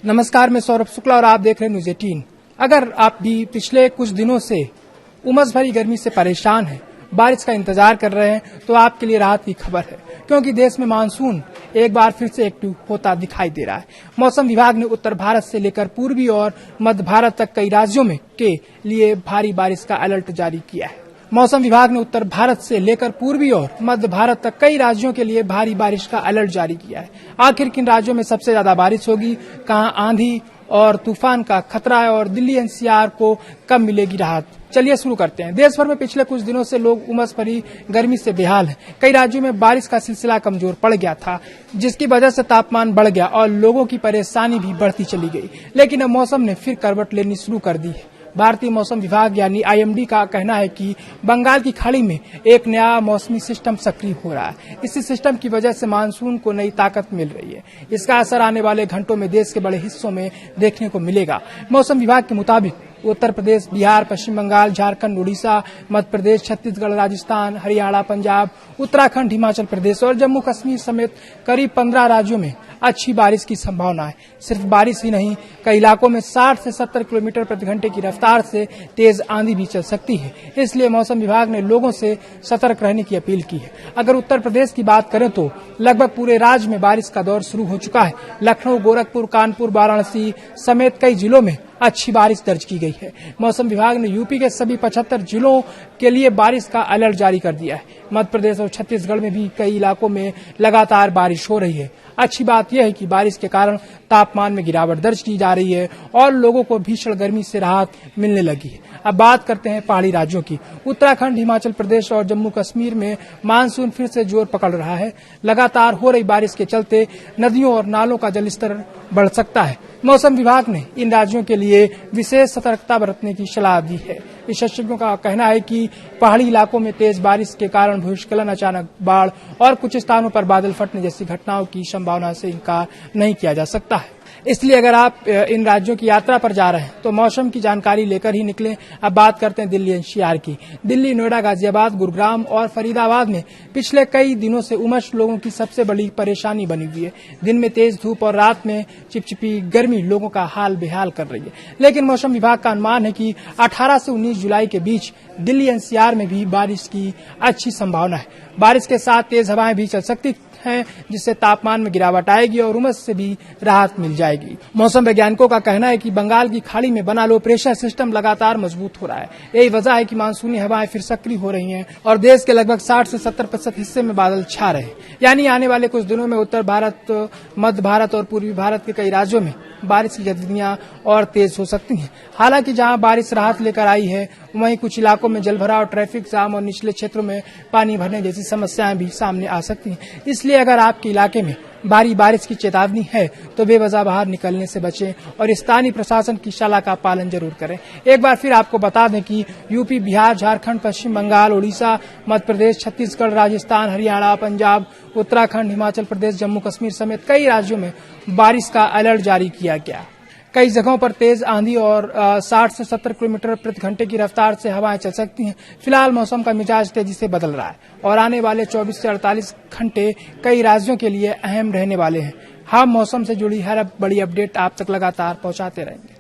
नमस्कार, मैं सौरभ शुक्ला और आप देख रहे हैं न्यूज 18। अगर आप भी पिछले कुछ दिनों से उमस भरी गर्मी से परेशान हैं, बारिश का इंतजार कर रहे हैं, तो आपके लिए राहत की खबर है, क्योंकि देश में मानसून एक बार फिर से एक्टिव होता दिखाई दे रहा है। मौसम विभाग ने उत्तर भारत से लेकर पूर्वी और मध्य भारत तक कई राज्यों में के लिए भारी बारिश का अलर्ट जारी किया है। मौसम विभाग ने उत्तर भारत से लेकर पूर्वी और मध्य भारत तक कई राज्यों के लिए भारी बारिश का अलर्ट जारी किया है। आखिर किन राज्यों में सबसे ज्यादा बारिश होगी, कहां आंधी और तूफान का खतरा है और दिल्ली एनसीआर को कब मिलेगी राहत, चलिए शुरू करते हैं। देश भर में पिछले कुछ दिनों से लोग उमस भरी गर्मी से बेहाल हैं। कई राज्यों में बारिश का सिलसिला कमजोर पड़ गया था, जिसकी वजह से तापमान बढ़ गया और लोगों की परेशानी भी बढ़ती चली गई। लेकिन अब मौसम ने फिर करवट लेनी शुरू कर दी है। भारतीय मौसम विभाग यानी आईएमडी का कहना है कि बंगाल की खाड़ी में एक नया मौसमी सिस्टम सक्रिय हो रहा है। इसी सिस्टम की वजह से मानसून को नई ताकत मिल रही है। इसका असर आने वाले घंटों में देश के बड़े हिस्सों में देखने को मिलेगा। मौसम विभाग के मुताबिक उत्तर प्रदेश, बिहार, पश्चिम बंगाल, झारखंड, उड़ीसा, मध्य प्रदेश, छत्तीसगढ़, राजस्थान, हरियाणा, पंजाब, उत्तराखंड, हिमाचल प्रदेश और जम्मू कश्मीर समेत करीब 15 राज्यों में अच्छी बारिश की संभावना है। सिर्फ बारिश ही नहीं, कई इलाकों में 60 से 70 किलोमीटर प्रति घंटे की रफ्तार से तेज आंधी भी चल सकती है। इसलिए मौसम विभाग ने लोगों से सतर्क रहने की अपील की है। अगर उत्तर प्रदेश की बात करें तो लगभग पूरे राज्य में बारिश का दौर शुरू हो चुका है। लखनऊ, गोरखपुर, कानपुर, वाराणसी समेत कई जिलों में अच्छी बारिश दर्ज की गई है। मौसम विभाग ने यूपी के सभी 75 जिलों के लिए बारिश का अलर्ट जारी कर दिया है। मध्य प्रदेश और छत्तीसगढ़ में भी कई इलाकों में लगातार बारिश हो रही है। अच्छी बात यह है कि बारिश के कारण तापमान में गिरावट दर्ज की जा रही है और लोगों को भीषण गर्मी से राहत मिलने लगी है। अब बात करते हैं पहाड़ी राज्यों की। उत्तराखंड, हिमाचल प्रदेश और जम्मू कश्मीर में मानसून फिर से जोर पकड़ रहा है। लगातार हो रही बारिश के चलते नदियों और नालों का जलस्तर बढ़ सकता है। मौसम विभाग ने इन राज्यों के लिए विशेष सतर्कता बरतने की सलाह दी है। विशेषज्ञों का कहना है कि पहाड़ी इलाकों में तेज बारिश के कारण भूस्खलन, अचानक बाढ़ और कुछ स्थानों पर बादल फटने जैसी घटनाओं की संभावना से इनकार नहीं किया जा सकता है। इसलिए अगर आप इन राज्यों की यात्रा पर जा रहे हैं तो मौसम की जानकारी लेकर ही निकलें। अब बात करते हैं दिल्ली एनसीआर की। दिल्ली, नोएडा, गाजियाबाद, गुरुग्राम और फरीदाबाद में पिछले कई दिनों से उमस लोगों की सबसे बड़ी परेशानी बनी हुई है। दिन में तेज धूप और रात में चिपचिपी गर्मी लोगों का हाल बेहाल कर रही है। लेकिन मौसम विभाग का अनुमान है कि 18 से 19 जुलाई के बीच दिल्ली एनसीआर में भी बारिश की अच्छी संभावना है। बारिश के साथ तेज हवाएं भी चल सकती हैं, जिससे तापमान में गिरावट आएगी और उमस से भी राहत मिल जाएगी। मौसम वैज्ञानिकों का कहना है कि बंगाल की खाड़ी में बना लो प्रेशर सिस्टम लगातार मजबूत हो रहा है। यही वजह है कि मानसूनी हवाएं फिर सक्रिय हो रही हैं और देश के लगभग 60 से 70% हिस्से में बादल छा रहे हैं। यानी आने वाले कुछ दिनों में उत्तर भारत, मध्य भारत और पूर्वी भारत के कई राज्यों में बारिश की गतिविधियां और तेज हो सकती हैं। हालांकि जहां बारिश राहत लेकर आई है, वहीं कुछ इलाकों में जलभराव, ट्रैफिक जाम और निचले क्षेत्रों में पानी भरने जैसी समस्याएं भी सामने आ सकती हैं। इसलिए अगर आपके इलाके में भारी बारिश की चेतावनी है तो बेवजह बाहर निकलने से बचें और स्थानीय प्रशासन की सलाह का पालन जरूर करें। एक बार फिर आपको बता दें कि यूपी, बिहार, झारखंड, पश्चिम बंगाल, उड़ीसा, मध्य प्रदेश, छत्तीसगढ़, राजस्थान, हरियाणा, पंजाब, उत्तराखंड, हिमाचल प्रदेश, जम्मू कश्मीर समेत कई राज्यों में बारिश का अलर्ट जारी किया गया। कई जगहों पर तेज आंधी और 60 से 70 किलोमीटर प्रति घंटे की रफ्तार से हवाएं चल सकती हैं। फिलहाल मौसम का मिजाज तेजी से बदल रहा है और आने वाले 24 से 48 घंटे कई राज्यों के लिए अहम रहने वाले हैं। हम मौसम से जुड़ी हर बड़ी अपडेट आप तक लगातार पहुंचाते रहेंगे।